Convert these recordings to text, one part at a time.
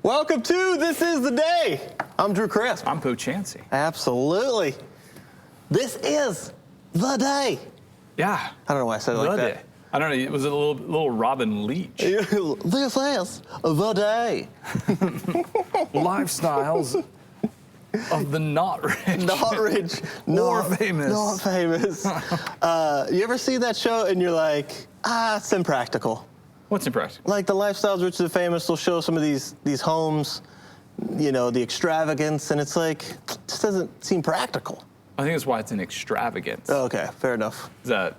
Welcome to This Is the Day. I'm Drew Crisp. I'm Pooh Chansey. Absolutely. This is the day. Yeah. I don't know why I said it like that. Day. I don't know. It was a little Robin Leach. This is the day. Lifestyles of the not rich. Not rich. Or famous. Not famous. You ever see that show and you're like, it's impractical. What's impractical? Like the Lifestyles Rich and Famous will show some of these homes, you know, the extravagance, and it's like, it just doesn't seem practical. I think that's why it's an extravagance. Oh, okay, fair enough. Does that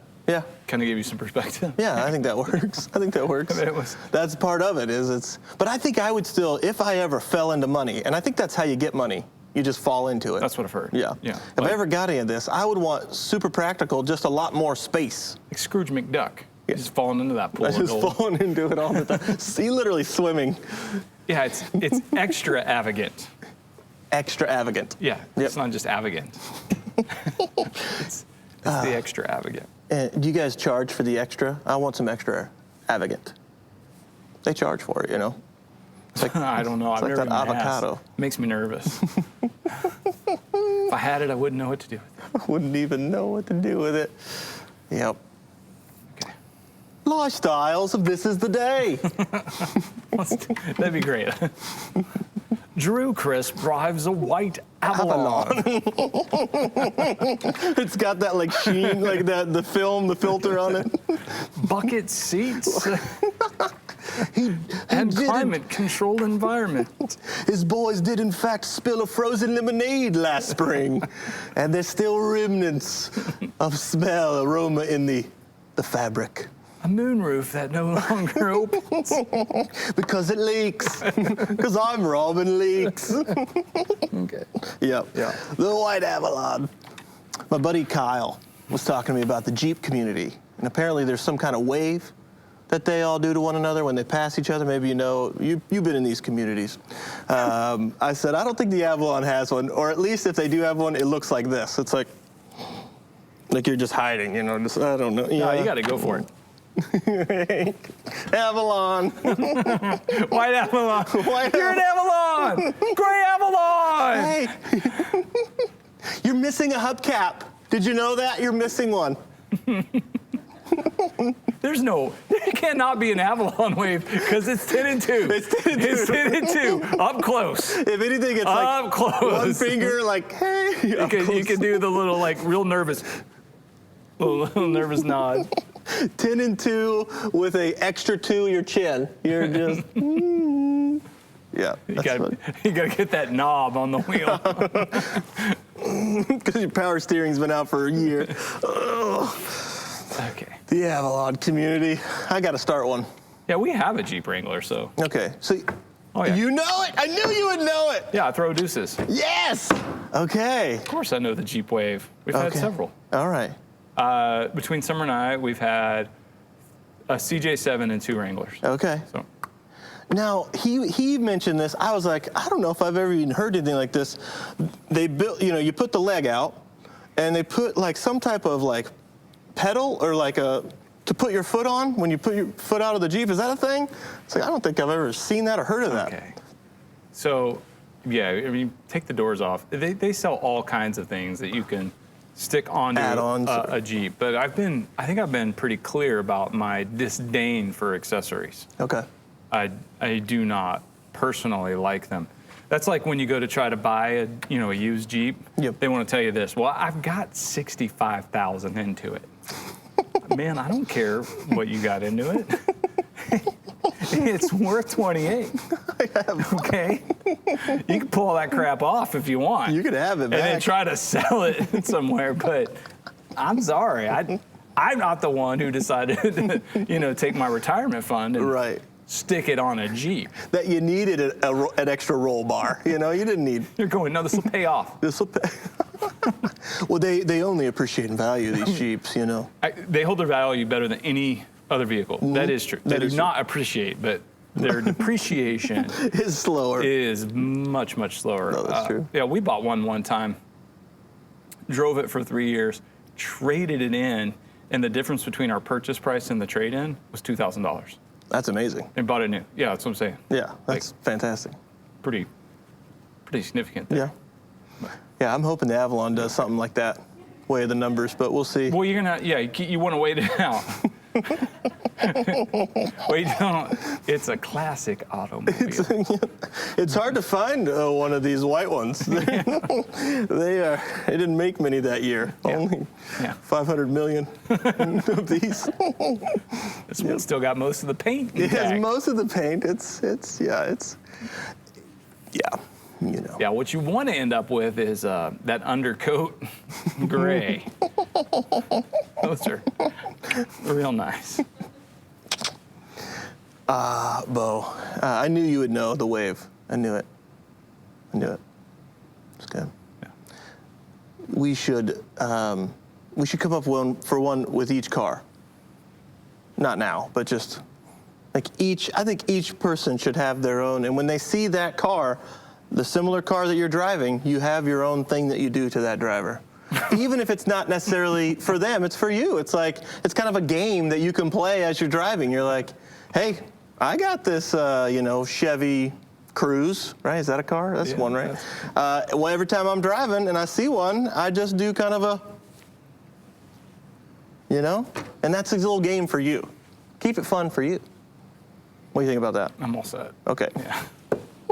kind of give you some perspective? Yeah, I think that works. I think that works. That's part of it, but I think I would still, if I ever fell into money, and I think that's how you get money, you just fall into it. That's what I've heard. Yeah. Yeah. If I ever got any of this, I would want super practical, just a lot more space. Like Scrooge McDuck. Just falling into that pool. Just falling into it all the time. See, literally swimming. Yeah, it's extravagant. Extravagant. Yeah, Yep. It's not just avagant. it's the extravagant. Do you guys charge for the extra? I want some extravagant. They charge for it, you know. It's like, I don't know. It's I've like never that been avocado. asked. Makes me nervous. If I had it, I wouldn't know what to do with it. I wouldn't even know what to do with it. Yep. Okay. Lifestyles of This Is the Day. That'd be great. Drew Crisp drives a white Avalon. It's got that like sheen, like that the filter on it. Bucket seats. And climate-controlled environment. His boys did, in fact, spill a frozen lemonade last spring. And there's still remnants of smell, aroma in the fabric. A moonroof that no longer opens. Because it leaks. Because I'm Robin Leaks. Okay. Yep. Yeah. The White Avalon. My buddy Kyle was talking to me about the Jeep community. And apparently there's some kind of wave that they all do to one another when they pass each other. Maybe you know, you've been in these communities. I said, I don't think the Avalon has one, or at least if they do have one, it looks like this. It's like you're just hiding, you know, just, I don't know. No, you got to go for it. Avalon. White Avalon. You're an Avalon. Gray Avalon. Hey, you're missing a hubcap. Did you know that? You're missing one. There cannot be an Avalon wave because it's 10 and 2. It's 10 and 2. Up close. If anything, it's up like close. One finger, like, hey. You can do the little, like, real nervous, little nervous nod. 10 and 2 with a extra 2 your chin. You're just, yeah. You gotta get that knob on the wheel. Because your power steering's been out for a year. Okay. The Avalon community. I got to start one. Yeah, we have a Jeep Wrangler, so. Okay, so yeah. You know it. I knew you would know it. Yeah, I throw deuces. Yes. Okay. Of course, I know the Jeep Wave. We've had several. All right. Between Summer and I, we've had a CJ7 and 2 Wranglers. Okay. So. Now, he mentioned this. I was like, I don't know if I've ever even heard anything like this. They built, you know, you put the leg out, and they put like some type of like pedal or like to put your foot on when you put your foot out of the Jeep. Is that a thing? It's like, I don't think I've ever seen that or heard of that. Okay. So, yeah, I mean, take the doors off. They sell all kinds of things that you can stick onto a Jeep. But I think I've been pretty clear about my disdain for accessories. Okay. I do not personally like them. That's like when you go to try to buy a used Jeep. Yep. They want to tell you this. Well, I've got $65,000 into it. Man, I don't care what you got into it. It's worth 28. Okay. You can pull that crap off if you want. You could have it back. And then try to sell it somewhere. But I'm sorry. I'm not the one who decided to, take my retirement fund and stick it on a Jeep. That you needed an extra roll bar. You didn't need. You're going, no, this will pay off. This will pay. Well, they only appreciate and value these Jeeps, They hold their value better than any other vehicle. Mm-hmm. That is true. They do not appreciate, but their depreciation is slower. Is much, much slower. No, that's true. Yeah, we bought one time, drove it for 3 years, traded it in, and the difference between our purchase price and the trade-in was $2,000. That's amazing. And bought it new. Yeah, that's what I'm saying. Yeah, that's fantastic. pretty significant there. Yeah. Yeah, I'm hoping the Avalon does something like that, weigh the numbers, but we'll see. Well, you're gonna, you want to wait it out. Wait, don't. It's a classic automobile. It's hard to find one of these white ones. They didn't make many that year. Yeah. Only Yeah. 500 million of these. This one's still got most of the paint. It has intact. most of the paint. You know. Yeah, what you want to end up with is that undercoat gray. Those are real nice. Bo, I knew you would know the wave. I knew it. It's good. Yeah. We should come up for one with each car. Not now, but just like I think each person should have their own. And when they see that car, the similar car that you're driving, you have your own thing that you do to that driver. Even if it's not necessarily for them, it's for you. It's like, it's kind of a game that you can play as you're driving. You're like, hey, I got this, Chevy Cruze, right? Is that a car? That's one, right? Well, every time I'm driving and I see one, I just do kind of a, and that's a little game for you. Keep it fun for you. What do you think about that? I'm all set. Okay. Yeah.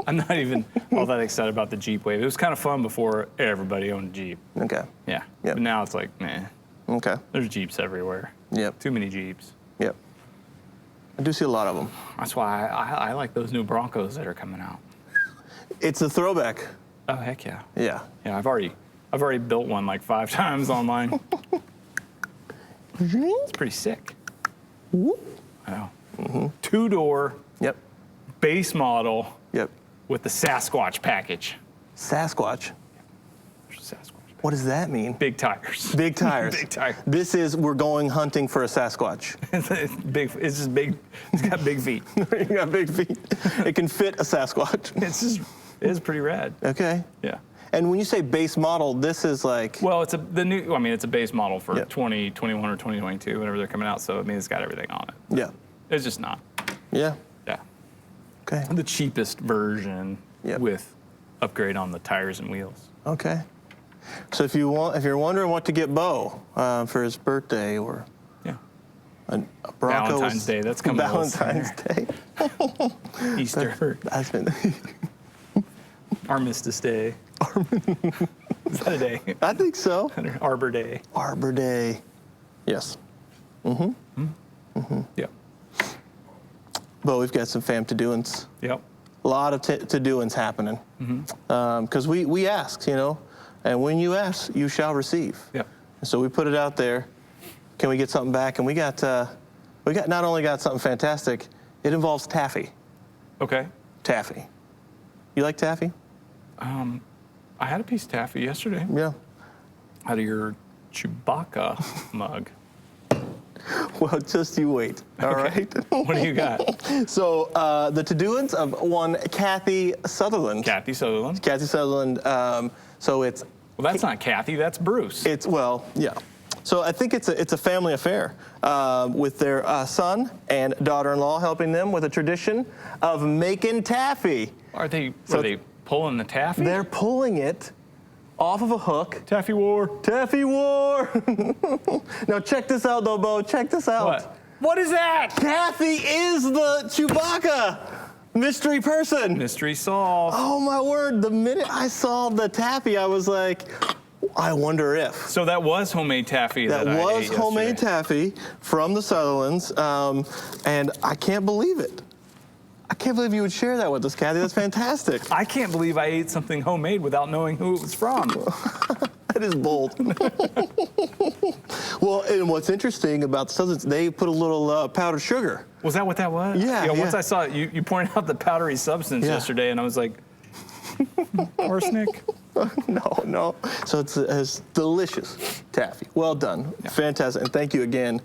I'm not even all that excited about the Jeep wave. It was kind of fun before everybody owned a Jeep. Okay. Yeah. Yep. But now it's like, man, Okay. there's Jeeps everywhere. Yep. Too many Jeeps. Yep. I do see a lot of them. That's why I like those new Broncos that are coming out. It's a throwback. Oh, heck yeah. Yeah. Yeah, I've already built one like 5 times online. It's pretty sick. I know. 2-door, Yep. base model Yep. with the Sasquatch package. Sasquatch. There's a Sasquatch. What does that mean? Big tires. Big tires. Big tires. We're going hunting for a Sasquatch. It's big. It's just big. It's got big feet. You got big feet. It can fit a Sasquatch. It's pretty rad. Okay. Yeah. And when you say base model, this is like. Well, it's a base model for Yep. 2021 or 2022, whenever they're coming out. So I mean, it's got everything on it. Yeah. It's just not. Yeah. Yeah. Okay. The cheapest version Yep. with upgrade on the tires and wheels. Okay. So if you're wondering what to get Bo for his birthday or Yeah. a Bronco. Valentine's Day. That's coming. Valentine's Day. Easter. That's been. Armistice Day. Is that a day? I think so. Arbor Day. Arbor Day. Yes. Yep. Bo, we've got some fam to-doings. Yep. A lot of to-doings happening. Because we asked, and when you ask, you shall receive. Yep. So we put it out there. Can we get something back? And we got not only got something fantastic, it involves taffy. Okay. Taffy. You like taffy? I had a piece of taffy yesterday Yeah. out of your Chewbacca mug. Well, just you wait. All right. What do you got? So the to-doings of one Kathy Sutherland. Kathy Sutherland. Kathy Sutherland. So it's. Well, that's not Kathy. That's Bruce. Yeah. So I think it's a family affair with their son and daughter-in-law helping them with a tradition of making taffy. Are they pulling the taffy? They're pulling it off of a hook. Taffy war. Taffy war. Now check this out, though, Bo. Check this out. What? What is that? Kathy is the Chewbacca mystery person. Mystery solved. Oh my word! The minute I saw the taffy, I was like, I wonder if. So that was homemade taffy. That I was ate homemade yesterday. taffy from the Sutherlands, and I can't believe it. I can't believe you would share that with us, Kathy. That's fantastic. I can't believe I ate something homemade without knowing who it was from. That is bold. Well, and what's interesting about the Sutherlands, they put a little powdered sugar. Was that what that was? Yeah. Once I saw it, you pointed out the powdery substance yesterday, and I was like, arsenic. No. So it's delicious taffy. Well done. Yeah. Fantastic. And thank you again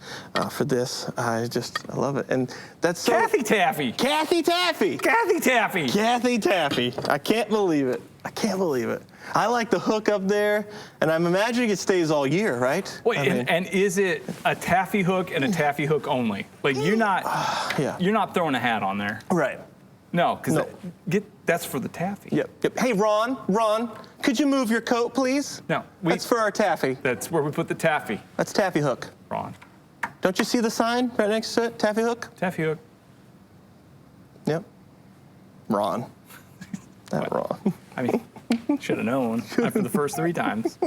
for this. I love it. And that's so. Kathy Taffy. Kathy Taffy. Kathy Taffy. Kathy Taffy. I can't believe it. I like the hook up there, and I'm imagining it stays all year, right? Wait, and is it a taffy hook and a taffy hook only? Like you're not throwing a hat on there. Right. No, because No. that's for the taffy. Yep. Hey, Ron, could you move your coat, please? No, that's for our taffy. That's where we put the taffy. That's taffy hook. Ron. Don't you see the sign right next to it? Taffy hook? Taffy hook. Yep. Ron. That Ron. I mean, should have known after the first 3 times.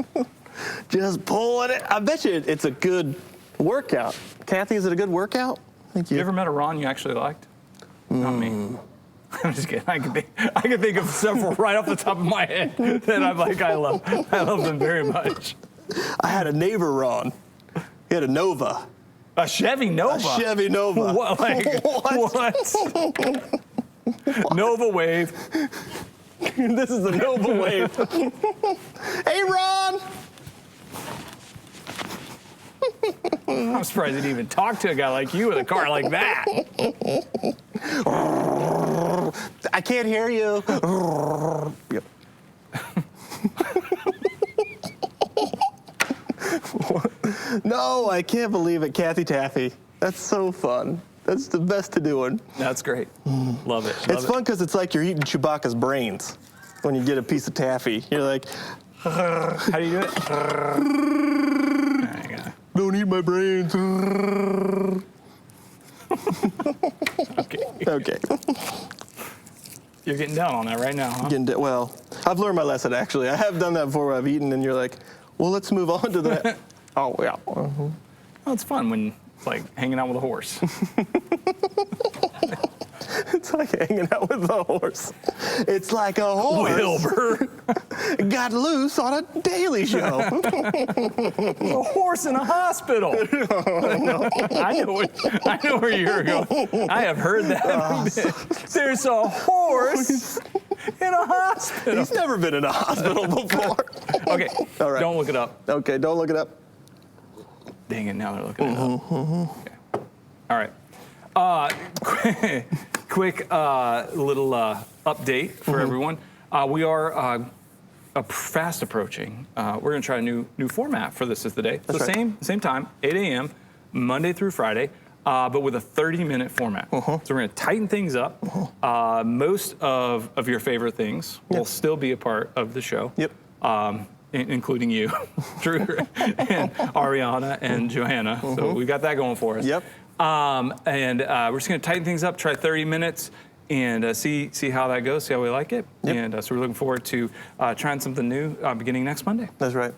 Just pulling it. I bet you it's a good workout. Kathy, is it a good workout? Thank you. You ever met a Ron you actually liked? Not me. I'm just kidding. I can think of several right off the top of my head that I'm like, I love them very much. I had a neighbor, Ron. He had a Nova. A Chevy Nova? A Chevy Nova. What? Like, what? Nova Wave. This is the Nova Wave. Hey, Ron! I'm surprised he'd even talk to a guy like you with a car like that. I can't hear you. Yep. No, I can't believe it, Kathy Taffy. That's so fun. That's the best to doing. That's great. Love it. It's fun because it's like you're eating Chewbacca's brains when you get a piece of taffy. You're like, how do you do it? don't eat my brains. Okay. You're getting down on that right now, huh? Well, I've learned my lesson, actually. I have done that before where I've eaten and you're like, well, let's move on to that. Oh, yeah. Well, it's fun when it's like hanging out with a horse. It's like hanging out with a horse. It's like a horse Wilbur. got loose on a Daily Show. A horse in a hospital. I know where you're going. I have heard that. There's a horse in a hospital. He's never been in a hospital before. Okay, All right. Don't look it up. Okay, don't look it up. Dang it, now they're looking it up. Okay. All right. Quick little update for everyone. We are fast approaching. We're going to try a new format for This Is the Day. That's right. Same time, 8 a.m., Monday through Friday, but with a 30-minute format. So we're going to tighten things up. Most of your favorite things will still be a part of the show. Yep. Including you, Drew, and Ariana, and Johanna. So we got that going for us. Yep. And we're just going to tighten things up, try 30 minutes, and see how that goes, see how we like it. Yep. And so we're looking forward to trying something new beginning next Monday. That's right.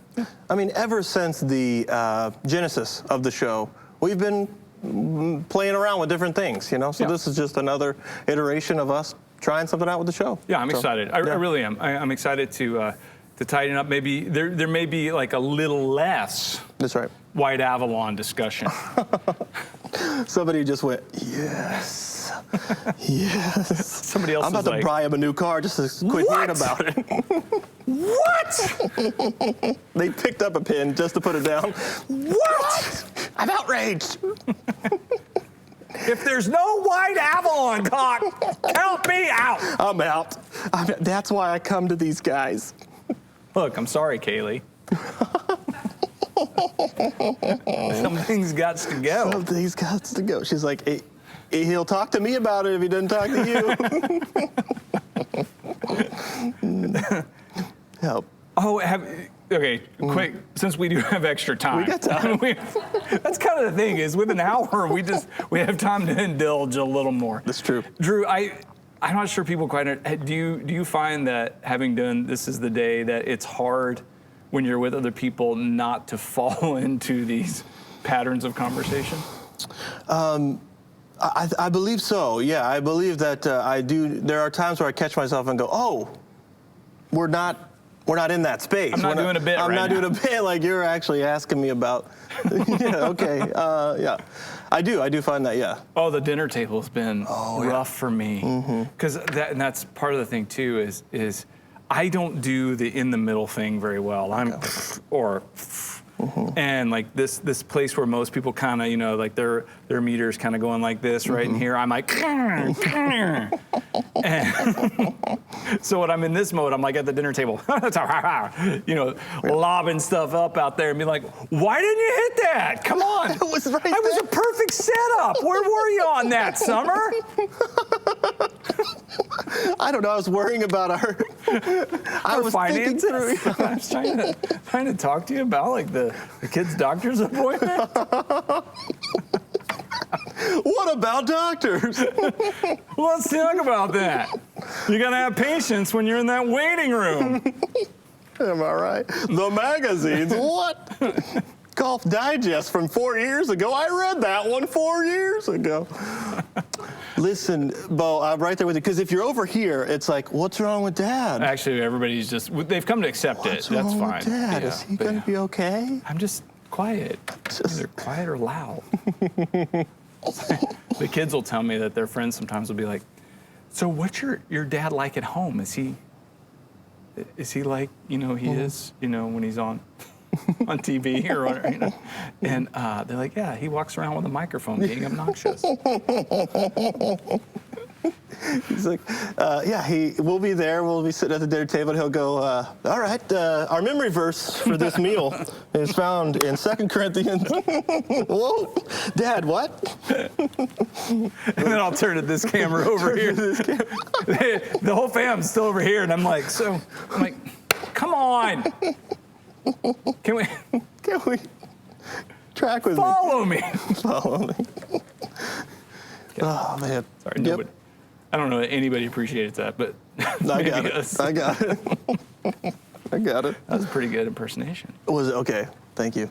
I mean, ever since the genesis of the show, we've been playing around with different things, you know? So this is just another iteration of us trying something out with the show. Yeah, I'm excited. I really am. I'm excited to tighten up. Maybe there may be like a little less. That's right. White Avalon discussion. Somebody just went, yes, yes. Somebody else I'm about to buy him a new car just to quit hearing about it. What? They picked up a pin just to put it down. What? I'm outraged. If there's no White Avalon cock, count me out. I'm out. That's why I come to these guys. Look, I'm sorry, Kaylee. Some things got to go. Some things got to go. She's like, he'll talk to me about it if he doesn't talk to you. Help. Oh, okay, quick, since we do have extra time. We got time. That's kind of the thing, is with an hour, we have time to indulge a little more. That's true. Drew, I'm not sure people quite, do you find that having done This Is the Day, that it's hard when you're with other people not to fall into these patterns of conversation? I believe so, yeah. I believe that I do. There are times where I catch myself and go, oh, we're not in that space. I'm not doing a bit I'm right not now. doing a bit like you're actually asking me about. Yeah, okay, yeah. I do find that, yeah. Oh, the dinner table's been rough for me. Because that's part of the thing too, is I don't do the in the middle thing very well. And like this place where most people kind of, like their meter's kind of going like this right in here, I'm like, and so when I'm in this mode, I'm like at the dinner table, lobbing stuff up out there and be like, why didn't you hit that? Come on. It was right That was a perfect setup. Where were you on that, Summer? I don't know. I was worrying about our finances. I was trying to talk to you about like the kid's doctor's appointment. What about doctors? Let's talk about that. You gotta have patience when you're in that waiting room. Am I right? The magazines. What? Golf Digest from 4 years ago. I read that one 4 years ago. Listen, Bo, I'm right there with you. Because if you're over here, it's like, what's wrong with Dad? Actually, everybody's they've come to accept it. What's That's wrong fine. with Dad? Yeah, Is he going to be okay? I'm just quiet. Either quiet or loud. The kids will tell me that their friends sometimes will be like, so what's your dad like at home? Is he like, he is, when he's on TV or whatever, And they're like, yeah, he walks around with a microphone being obnoxious. He's like, we'll be there. We'll be sitting at the dinner table, and he'll go, all right, our memory verse for this meal is found in 2 Corinthians. Whoa, Dad, what? And then I'll turn to this camera over here. The whole fam's still over here, and I'm like, come on. Can we track with follow me? Follow me. Oh, man. Sorry, nobody. I don't know that anybody appreciates that, but I got it. I got it. I got it. That was a pretty good impersonation. Was it? Okay. Thank you.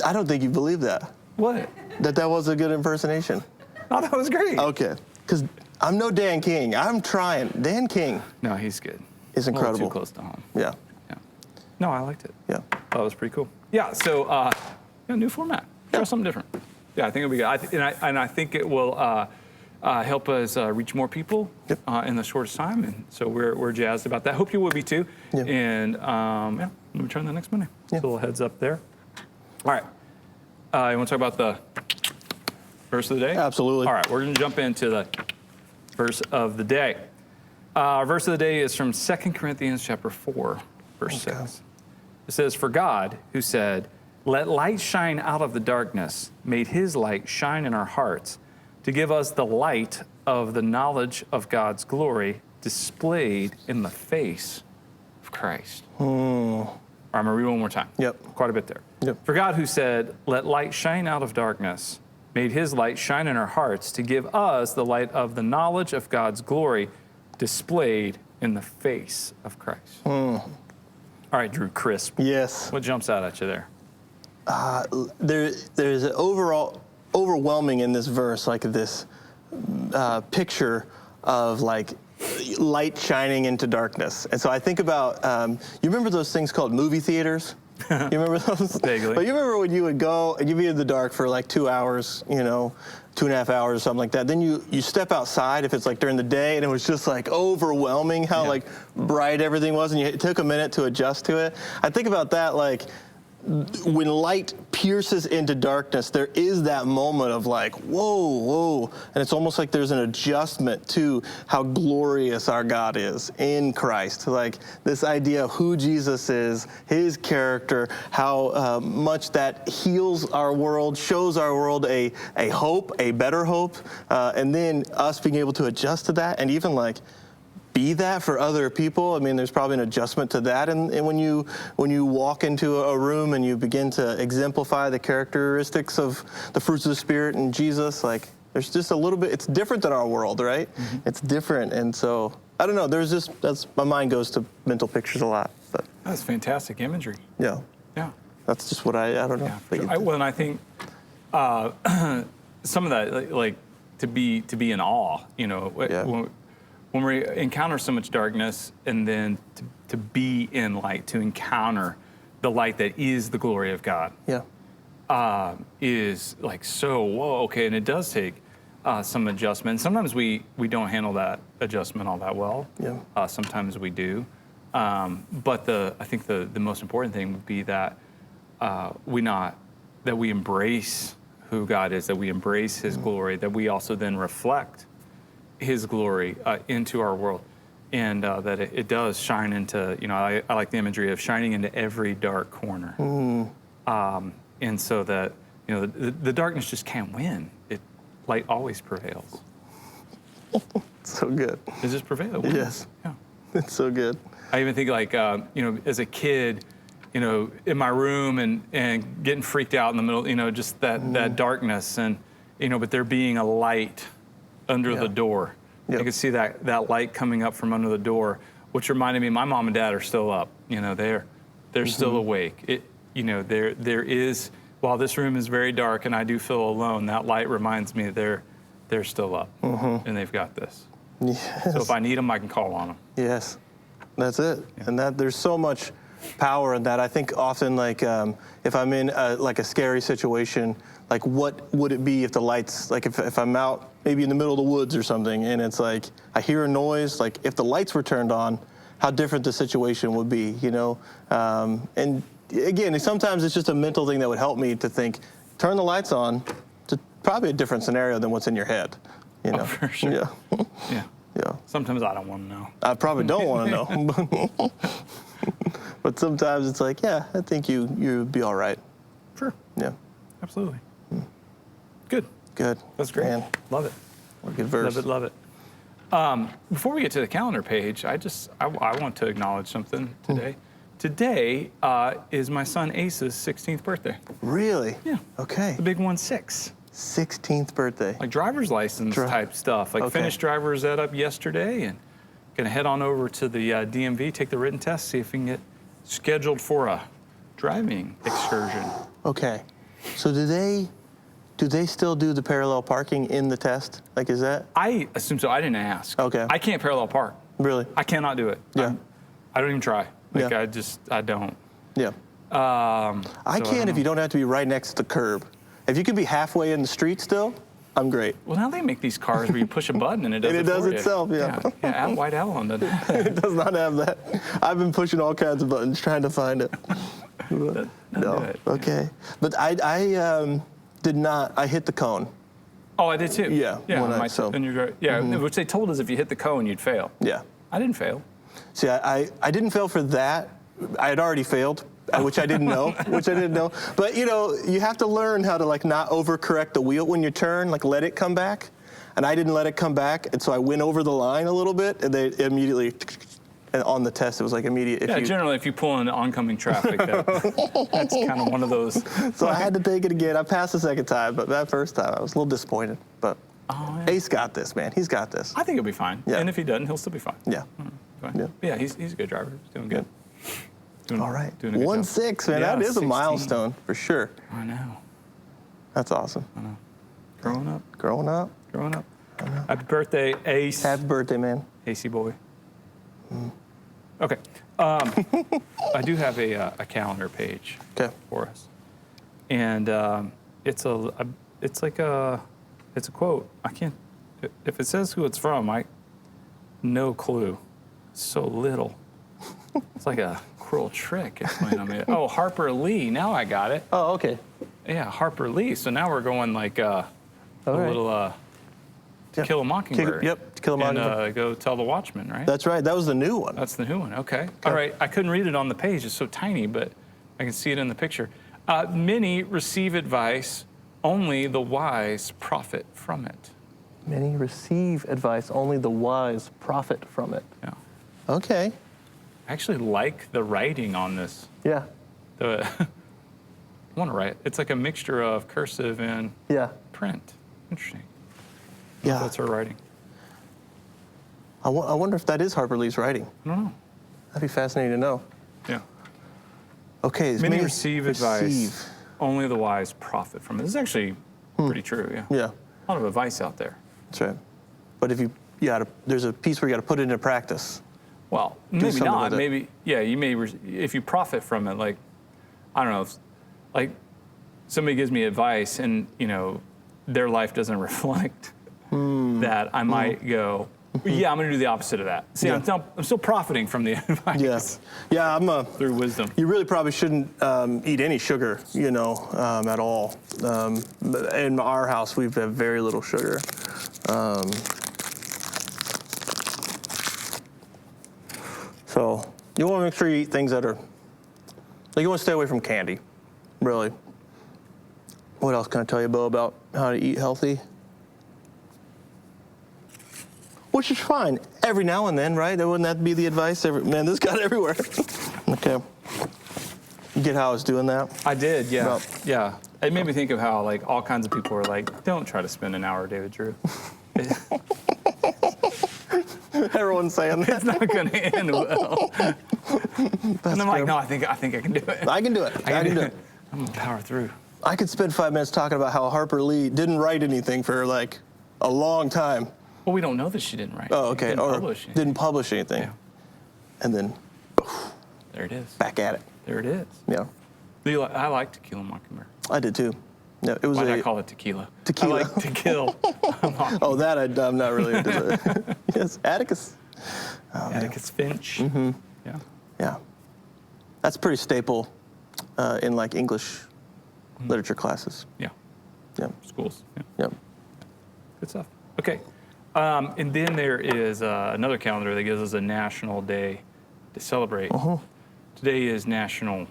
I don't think you believe that. What? That was a good impersonation. Oh, that was great. Okay. Because I'm no Dan King. I'm trying. Dan King. No, he's good. Is incredible. A little too close to home. Yeah. No, I liked it. Yeah. That was pretty cool. Yeah, so new format. Try something different. Yeah, I think it'll be good. I think it will help us reach more people in the shortest time, and so we're jazzed about that. Hope you will be too. Yeah. And we'll return the next Monday. Yeah. So a little heads up there. All right. You want to talk about the verse of the day? Absolutely. All right, we're going to jump into the verse of the day. Our verse of the day is from 2 Corinthians chapter 4, verse 6. It says, "For God, who said, 'Let light shine out of the darkness,' made his light shine in our hearts to give us the light of the knowledge of God's glory displayed in the face of Christ." All right, I'm going to read one more time. Yep. Quite a bit there. Yep. "For God, who said, 'Let light shine out of darkness,' made his light shine in our hearts to give us the light of the knowledge of God's glory displayed in the face of Christ." All right, Drew, crisp. Yes. What jumps out at you there? There's an overwhelming in this verse, like this picture of like light shining into darkness. And so I think about, you remember those things called movie theaters? You remember those? Vaguely. But you remember when you would go and you'd be in the dark for like 2 hours, 2.5 hours or something like that. Then you step outside if it's like during the day, and it was just like overwhelming how like bright everything was, and it took a minute to adjust to it. I think about that like when light pierces into darkness, there is that moment of like, whoa, and it's almost like there's an adjustment to how glorious our God is in Christ. Like this idea of who Jesus is, his character, how much that heals our world, shows our world a hope, a better hope, and then us being able to adjust to that and even like be that for other people. I mean, there's probably an adjustment to that. And when you walk into a room and you begin to exemplify the characteristics of the fruits of the Spirit and Jesus, like there's just a little bit, it's different than our world, right? Mm-hmm. It's different. And so, I don't know, my mind goes to mental pictures a lot. But That's fantastic imagery. Yeah. Yeah. That's just what I don't know. Yeah, and I think some of that, like to be in awe, when we encounter so much darkness, and then to be in light, to encounter the light that is the glory of God, is like so, whoa, okay, and it does take some adjustment. Sometimes we don't handle that adjustment all that well. Yeah. Sometimes we do. But I think the most important thing would be that we embrace who God is, that we embrace his glory, that we also then reflect his glory into our world, and that it does shine into, I like the imagery of shining into every dark corner. And so that, the darkness just can't win. Light always prevails. So good. It just prevailed. Yes. Yeah. It's so good. I even think like, as a kid, in my room and getting freaked out in the middle, just that darkness and, but there being a light under the door. Yep. You could see that light coming up from under the door, which reminded me, my mom and dad are still up. They're still awake. There is, while this room is very dark and I do feel alone, that light reminds me they're still up and they've got this. Yes. So if I need them, I can call on them. Yes, that's it. Yeah. And there's so much power in that. I think often, like, if I'm in a scary situation, like, what would it be if the lights, like, if I'm out maybe in the middle of the woods or something, and it's like I hear a noise, like, if the lights were turned on, how different the situation would be, And again, sometimes it's just a mental thing that would help me to think, turn the lights on. To probably a different scenario than what's in your head. Oh, for sure. Yeah. Yeah. Yeah. Sometimes I don't want to know. I probably don't want to know. But sometimes it's like, yeah, I think you'd be all right. Sure. Yeah. Absolutely. Good. Good. That's great. Man. Love it. What a good verse. Love it. Before we get to the calendar page, I want to acknowledge something today. Today is my son Ace's 16th birthday. Really? Yeah. Okay. The big 1-6. 16th birthday. Like driver's license type stuff. Like finished driver's ed up yesterday and gonna head on over to the DMV, take the written test, see if we can get scheduled for a driving excursion. Okay. So do they still do the parallel parking in the test? Like, is that? I assume so. I didn't ask. Okay. I can't parallel park. Really? I cannot do it. Yeah. I don't even try. Like, Yeah. I don't. Yeah. I can if you don't have to be right next to the curb. If you can be halfway in the street still, I'm great. Well, now they make these cars where you push a button and it does And it does for you. itself, yeah. Yeah, White Avalon doesn't have that. It does not have that. I've been pushing all kinds of buttons trying to find it. Doesn't do it. Okay. But I did not. I hit the cone. Oh, I did too. Yeah, Yeah. when Which they told us if you hit the cone, you'd fail. Yeah. I didn't fail. See, I didn't fail for that. I had already failed, which I didn't know. But you have to learn how to not overcorrect the wheel when you turn, let it come back. And I didn't let it come back, and so I went over the line a little bit, and they immediately. And on the test, it was immediate. Generally, if you pull into oncoming traffic, that's kind of one of those. So I had to take it again. I passed the second time, but that first time, I was a little disappointed. But Ace got this, man. He's got this. I think he'll be fine. Yeah. And if he doesn't, he'll still be fine. Yeah. Fine. Yeah, he's a good driver. He's doing good. All right. Doing a good 1-6, man. Yeah, that is 16. a milestone for sure. I know. That's awesome. I know. Growing up. Growing up. Happy birthday, Ace. Happy birthday, man. Acey boy. Okay. I do have a calendar page for us, and it's a quote. I can't. If it says who it's from, no clue. So little. It's like a cruel trick it's playing on me. Oh, Harper Lee. Now I got it. Oh, okay. Yeah, Harper Lee. So now we're going a little To Kill a Mockingbird. To Kill a Mockingbird. And go tell the Watchman, right? That's right. That was the new one. That's the new one. Okay. All right. I couldn't read it on the page. It's so tiny, but I can see it in the picture. Many receive advice. Only the wise profit from it. Many receive advice. Only the wise profit from it. Yeah. Okay. I actually like the writing on this. Yeah. I want to write. It's like a mixture of cursive and print. Interesting. Yeah. That's her writing. I wonder if that is Harper Lee's writing. I don't know. That'd be fascinating to know. Yeah. Okay. Many receive advice. Only the wise profit from it. This is actually pretty true. Yeah. Yeah. A lot of advice out there. That's right. But if there's a piece where you got to put it into practice. Well, maybe something not. with it. Maybe, you may, if you profit from it, I don't know, somebody gives me advice and, their life doesn't reflect that, I might go, I'm going to do the opposite of that. See, I'm still profiting from the advice. Yes. Yeah, through wisdom. You really probably shouldn't eat any sugar, at all. In our house, we have very little sugar. So you want to make sure you eat things that are, you want to stay away from candy, really. What else can I tell you, Bo, about how to eat healthy? which is fine every now and then, right? Wouldn't that be the advice? Man, this got everywhere. Okay. You get how I was doing that? I did, yeah. Well, yeah. It made me think of how, like, all kinds of people are like, don't try to spend an hour a day with Drew. everyone's saying that. It's not going to end well. And I'm like, no, I think I can do it. I can do it. I can do it. I'm going to power through. I could spend 5 minutes talking about how Harper Lee didn't write anything for, like, a long time. Well, we don't know that she didn't write. Oh, okay. Didn't publish anything. Yeah. And then, there it is. back at it. There it is. Yeah. I like Tequila Mockingbird. I did too. Yeah, it was Why did I call it tequila? Tequila. I like to kill. Oh, that I'm not really into. Yes, Atticus. Oh, Atticus Finch. Mm-hmm. Yeah. Yeah. That's pretty staple in like English literature classes. Yeah. Yeah. Schools. Yeah. Yep. Good stuff. Okay. And then there is another calendar that gives us a national day to celebrate. Today is National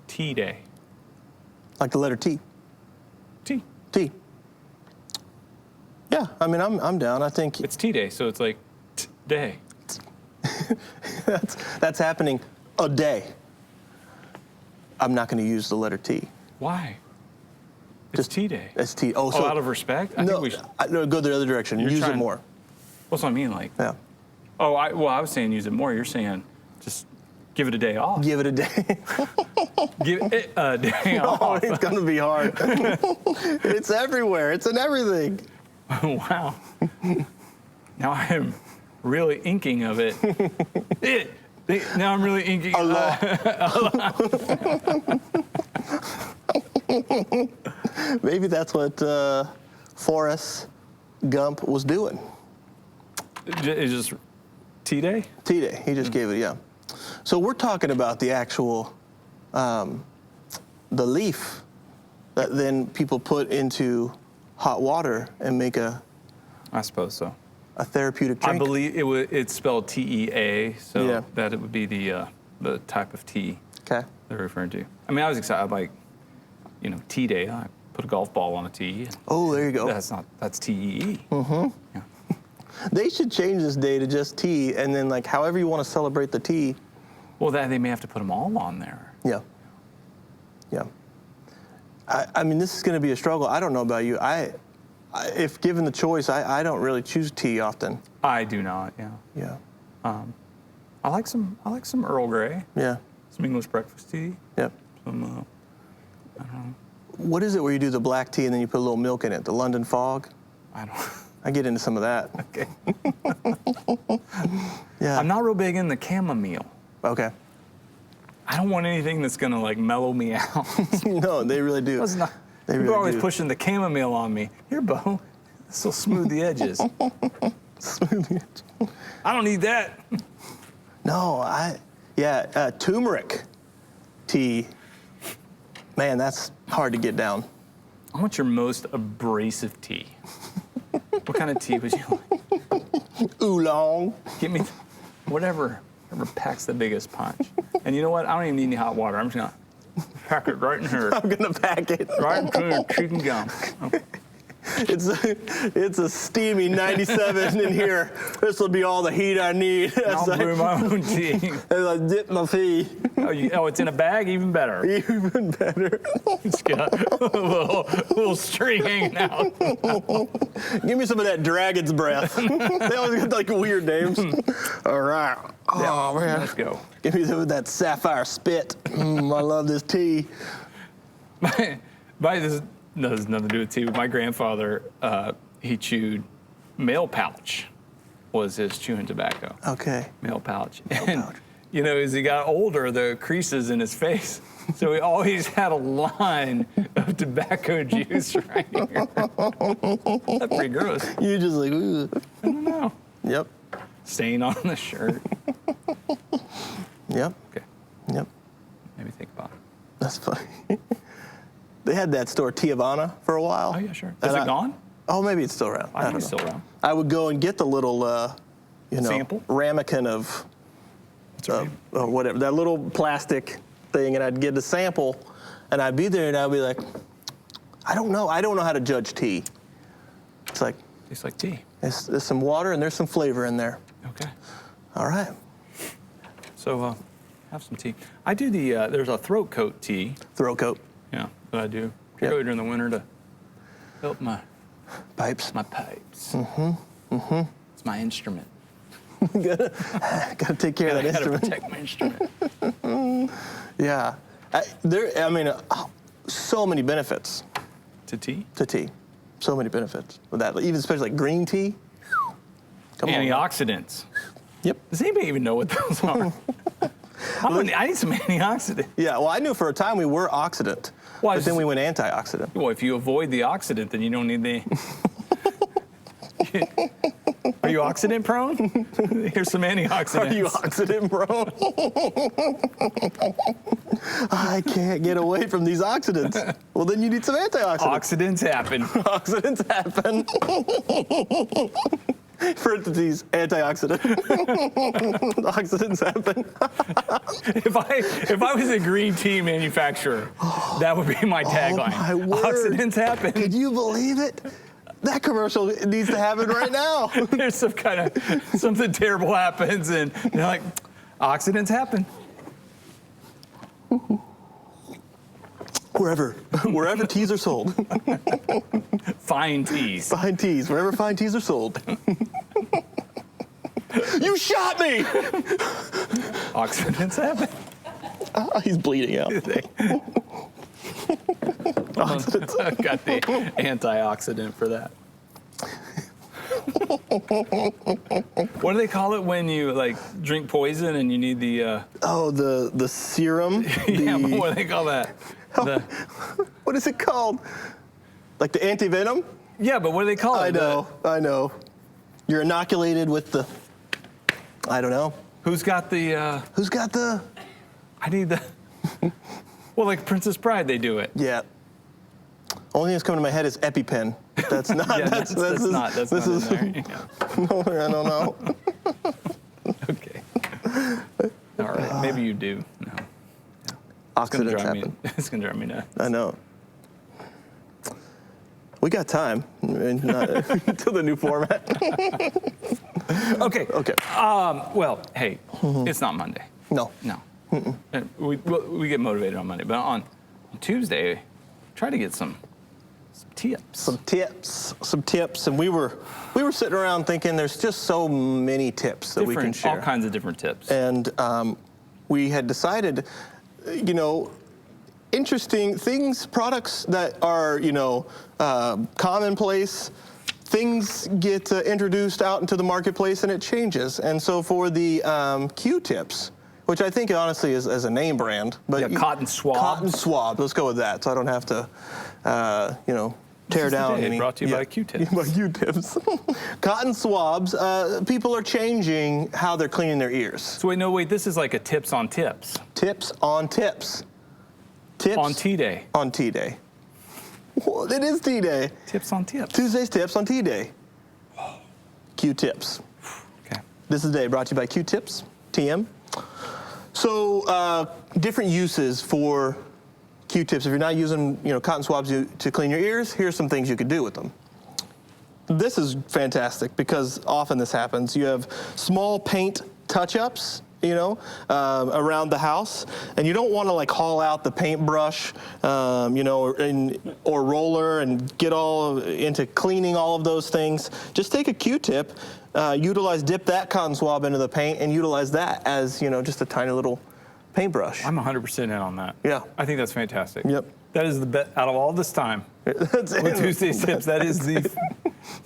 Tea Day. Like the letter T. Tea. T. Yeah, I mean, I'm down. I think It's Tea Day, so it's like day. that's happening a day. I'm not going to use the letter T. Why? It's Tea Day. It's T. Oh, so out of respect? I no, think we should. no, go the other direction. You're Use it trying- more. What's what I mean? Like, Yeah. oh, I was saying use it more. You're saying just give it a day off. Give it a day. Give it a day Oh, off. it's going to be hard. It's everywhere. It's in everything. Wow. Now I am really inking of it. Now I'm really inking. Maybe that's what Forrest Gump was doing. It's just Tea Day? Tea Day. He just gave it, yeah. So we're talking about the actual, the leaf that then people put into hot water and make a I suppose so. therapeutic drink. I believe it's spelled TEA, so Yeah. that it would be the type of tea Okay. they're referring to. I mean, I was excited, like, Tea Day. I put a golf ball on a tee. Oh, there you go. That's TEE. Mm-hmm. Yeah. They should change this day to just tea, and then like however you want to celebrate the tea. Well, they may have to put them all on there. Yeah. Yeah. I mean, this is going to be a struggle. I don't know about you. If given the choice, I don't really choose tea often. I do not. Yeah. Yeah. I like some Earl Grey. Yeah. Some English breakfast tea. Yep. Some I don't know. What is it where you do the black tea and then you put a little milk in it? The London Fog? I don't. I get into some of that. Okay. Yeah. I'm not real big in the chamomile. Okay. I don't want anything that's gonna like mellow me out. No, they really do. That's not, They people really are always do. pushing the chamomile on me. Here, Bo, this will smooth the edges. I don't need that. No, turmeric tea. Man, that's hard to get down. I want your most abrasive tea. What kind of tea would you like? Oolong. Give me whatever packs the biggest punch. And you know what? I don't even need any hot water. I'm just gonna pack it right in here. I'm gonna pack it. Right between your cheek and gum. Okay. It's a steamy 97 in here. This will be all the heat I need. I'll brew my own tea. As I dip my tea. Oh, it's in a bag? Even better. Even better. It's got a little string hanging out. Give me some of that dragon's breath. They always got like weird names. All right. Oh, man. Let's go. Give me some of that sapphire spit. I love this tea. This has nothing to do with tea, but my grandfather, he chewed mail pouch was his chewing tobacco. Okay. Mail pouch. Mail And, pouch. as he got older, the creases in his face. So he always had a line of tobacco juice right here. That's pretty gross. You just like, ooh. I don't know. Yep. Stain on the shirt. Yep. Okay, Yep. maybe think about it. That's funny. They had that store, Tiavana, for a while. Oh, yeah, sure. Is And it gone? Oh, maybe it's still around. I think don't it's know. still around. I would go and get the little, Sample? ramekin of That's right. or whatever, that little plastic thing, and I'd get a sample, and I'd be there, and I'd be like, I don't know how to judge tea. It's like, Tastes like tea. There's some water and there's some flavor in there. Okay. All right. So have some tea. I do there's a throat coat tea. Throat coat. Yeah, that I do. Go during the winter to help my pipes. It's my instrument. Gotta take care of that instrument. Gotta protect my instrument. Yeah. So many benefits. To tea? To tea. So many benefits with that. Even especially like green tea. Come on. Antioxidants. Yep. Does anybody even know what those are? I need some antioxidants. Yeah, well, I knew for a time we were oxidant, but then we went antioxidant. Well, if you avoid the oxidant, then you don't need the... Are you oxidant prone? Here's some antioxidants. Are you oxidant prone? I can't get away from these oxidants. Well, then you need some antioxidants. Oxidants happen. Oxidants happen. Parentheses, antioxidant. Oxidants happen. If I was a green tea manufacturer, that would be my tagline. Oh my word. Oxidants happen. Could you believe it? That commercial needs to happen right now. There's something terrible happens, and they're like, oxidants happen. Wherever teas are sold. Fine teas. Fine teas, wherever fine teas are sold. You shot me! Oxidants happen. He's bleeding out. I've got the antioxidant for that. What do they call it when you drink poison and you need the? The serum. Yeah, but what do they call that? What is it called? Like the anti-venom? Yeah, but what do they call it? I know. You're inoculated with the. I don't know. Who's got the? Who's got the? I need the. Well, like Princess Bride, they do it. Yeah. Only thing that's coming to my head is EpiPen. That's not. Yeah, that's not in there. Yeah. No, I don't know. Okay. All right. Maybe you do. No. Oxidants happen. It's gonna drive me nuts. I know. We got time until the new format. Okay. Okay. Well, hey, it's not Monday. No. We get motivated on Monday, but on Tuesday, try to get some tips. Some tips, and we were sitting around thinking there's just so many tips that we can share. All kinds of different tips. And we had decided, interesting things, products that are, commonplace. Things get introduced out into the marketplace and it changes. And so for the Q-tips, which I think honestly is as a name brand, but cotton swabs. Cotton swab. Let's go with that, so I don't have to, tear down any. Brought to you by Q-tips. By Q-tips. Cotton swabs. People are changing how they're cleaning their ears. So wait. This is like a tips on tips. Tips on tips. Tips on Tea Day. On Tea Day. Well, it is Tea Day. Tips on tips. Tuesday's tips on Tea Day. Q-tips. Okay. This is the day brought to you by Q-tips. TM. So different uses for Q-tips. If you're not using cotton swabs to clean your ears, here's some things you could do with them. This is fantastic because often this happens. You have small paint touch-ups, around the house, and you don't want to haul out the paintbrush, or roller and get all into cleaning all of those things. Just take a Q-tip, dip that cotton swab into the paint, and utilize that as just a tiny little paintbrush. I'm 100% in on that. Yeah, I think that's fantastic. Yep. That is the best out of all this time. With Tuesday's tips, that is the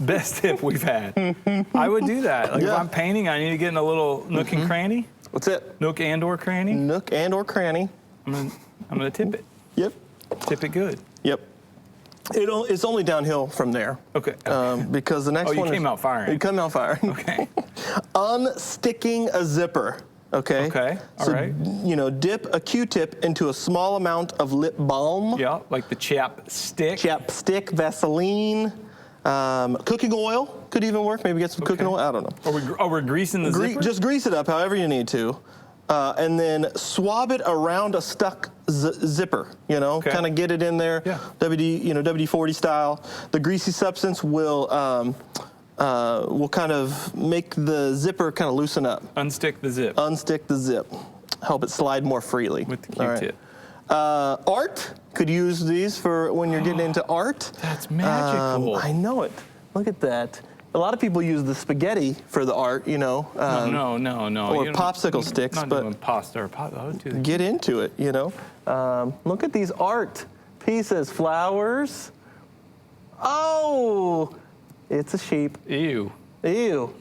best tip we've had. I would do that. If I'm painting, I need to get in a little nook and cranny. What's it? Nook and or cranny. Nook and or cranny. I'm gonna tip it. Yep. Tip it good. Yep. It's only downhill from there. Okay. Because the next one. You came out firing. You came out firing. Okay. Unsticking a zipper. Okay. Okay. All right. Dip a Q-tip into a small amount of lip balm. Yeah, like the chapstick. Chapstick, Vaseline, cooking oil could even work. Maybe get some cooking oil. I don't know. We're greasing the zipper? Just grease it up however you need to. And then swab it around a stuck zipper, kind of get it in there, yeah. WD-40 style. The greasy substance will will kind of make the zipper kind of loosen up. Unstick the zip. Unstick the zip. Help it slide more freely. With the Q-tip. Art, could use these for when you're getting into art. That's magical. I know it. Look at that. A lot of people use the spaghetti for the art, No. Or popsicle sticks, not but doing pasta or get into it, Look at these art pieces, flowers. Oh, it's a sheep. Ew. Ew.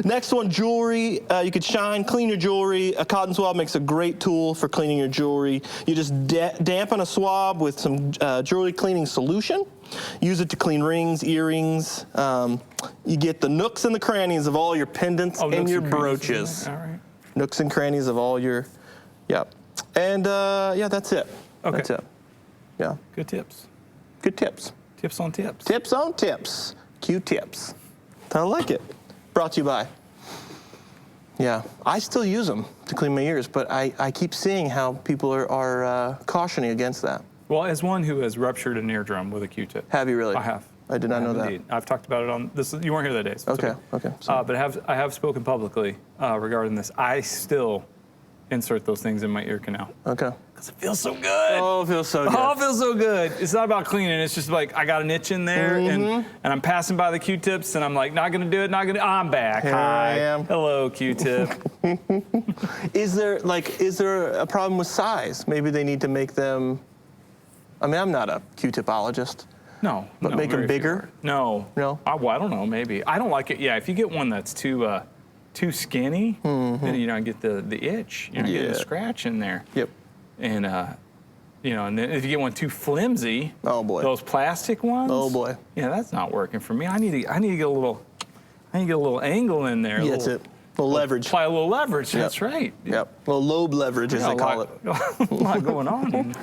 Next one, jewelry. You could clean your jewelry. A cotton swab makes a great tool for cleaning your jewelry. You just dampen a swab with some jewelry cleaning solution. Use it to clean rings, earrings. You get the nooks and the crannies of all your pendants and your brooches. All right. Nooks and crannies of all your, And that's it. Okay. That's it. Yeah. Good tips. Good tips. Tips on tips. Tips on tips. Q-tips. I like it. Brought to you by. Yeah, I still use them to clean my ears, but I keep seeing how people are cautioning against that. Well, as one who has ruptured an eardrum with a Q-tip. Have you really? I have. I did not know Indeed. I've talked about it on this. You weren't here that day. So that. Okay. So. But I have spoken publicly regarding this. I still insert those things in my ear canal. Okay. Because it feels so good. Oh, it feels so good. Oh, it feels so good. It's not about cleaning. It's just like I got an itch in there, and I'm passing by the Q-tips, and I'm like, not gonna do it. I'm back. Here Hi. I am. Hello, Q-tip. Is there a problem with size? Maybe they need to make them. I mean, I'm not a Q-tipologist. No. But make them bigger? No. No? Well, I don't know. Maybe. I don't like it. Yeah, if you get one that's too skinny, then I get the itch. Get the scratch in there. Yep. And and then if you get one too flimsy, oh boy, those plastic ones. Oh boy. Yeah, that's not working for me. I need to get a little angle in there. Yeah, that's it. A little leverage. Apply a little leverage. Yep. That's right. Yep. A little lobe leverage, as they call it. A lot going on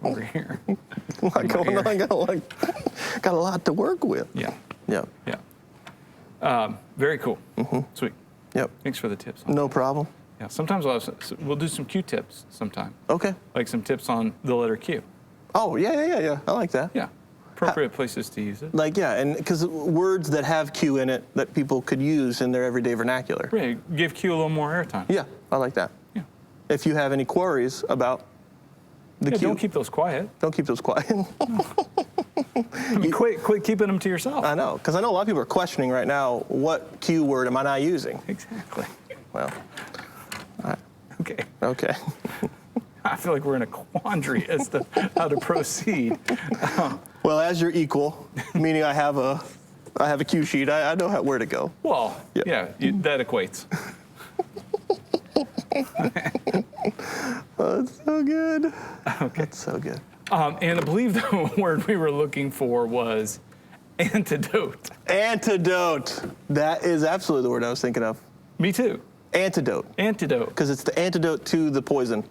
over here. A lot going on. Got a lot to work with. Yeah. Yep. Yeah. Very cool. Sweet. Yep. Thanks for the tips. No problem. Yeah. Sometimes we'll do some Q-tips sometime. Okay. Like some tips on the letter Q. Oh, yeah. I like that. Yeah. Appropriate places to use it. And because words that have Q in it that people could use in their everyday vernacular. Right. Give Q a little more airtime. Yeah, I like that. Yeah. If you have any queries about the Q. Don't keep those quiet. Don't keep those quiet. I mean, quit keeping them to yourself. I know, because I know a lot of people are questioning right now, what Q word am I not using? Exactly. Well, Okay. I feel like we're in a quandary as to how to proceed. Well, as your equal, meaning I have a Q sheet, I know where to go. Well, that equates. Oh, it's so good. Okay. It's so good. And I believe the word we were looking for was antidote. Antidote. That is absolutely the word I was thinking of. Me too. Antidote. Antidote. Because it's the antidote to the poison.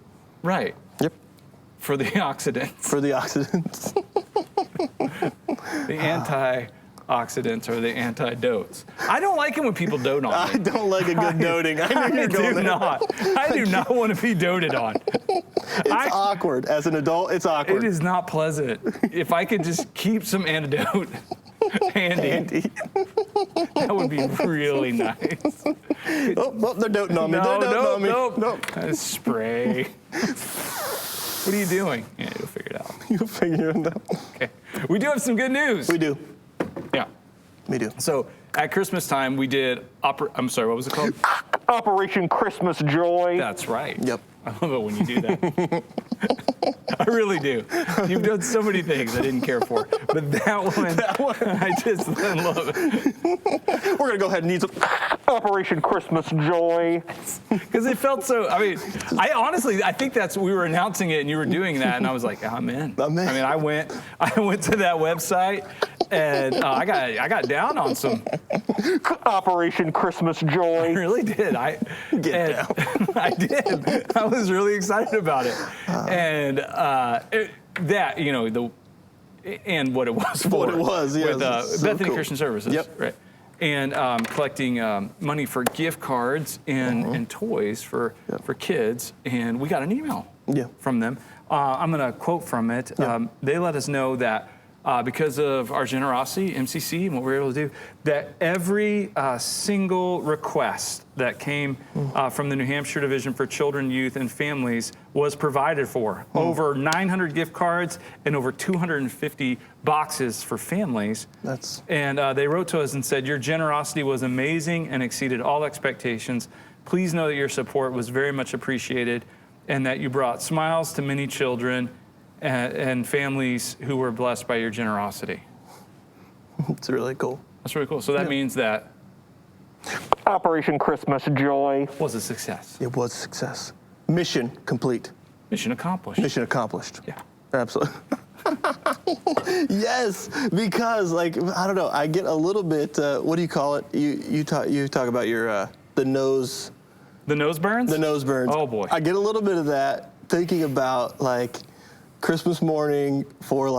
Right. Yep. For the oxidants. For the oxidants. The antioxidants or the antidotes. I don't like it when people dote on me. I don't like a good doting. I knew you were going there. I do not want to be doted on. It's awkward. As an adult, it's awkward. It is not pleasant. If I could just keep some antidote handy. That would be really nice. Oh, they're doting on me. They're doting on me. Nope. Spray. What are you doing? Yeah, you'll figure it out. You'll figure it out. Okay. We do have some good news. We do. Yeah. We do. So at Christmas time, we did, I'm sorry, what was it called? Operation Christmas Joy. That's right. Yep. I love it when you do that. I really do. You've done so many things I didn't care for, but that one, I just love it. We're gonna go ahead and use Operation Christmas Joy. Because it felt so, I think we were announcing it and you were doing that and I was like, I'm in. I'm in. I mean, I went to that website and I got down on some. Operation Christmas Joy. I really did. I did. I was really excited about it. And and what it was for. What it was, yeah. With Bethany cool. Christian Services. Yep. Right. And collecting money for gift cards and toys for kids. And we got an email from them. I'm going to quote from it. They let us know that because of our generosity, MCC, and what we were able to do, that every single request that came from the New Hampshire Division for Children, Youth, and Families was provided for. Over 900 gift cards and over 250 boxes for families. And they wrote to us and said, your generosity was amazing and exceeded all expectations. Please know that your support was very much appreciated and that you brought smiles to many children and families who were blessed by your generosity. It's really cool. That's really cool. So that means that Operation Christmas Joy was a success. It was a success. Mission complete. Mission accomplished. Mission accomplished. Yeah. Absolutely. Yes, because I don't know, I get a little bit, what do you call it? You talk about your, the nose. The nose burns? The nose burns. Oh boy. I get a little bit of that thinking about Christmas morning for a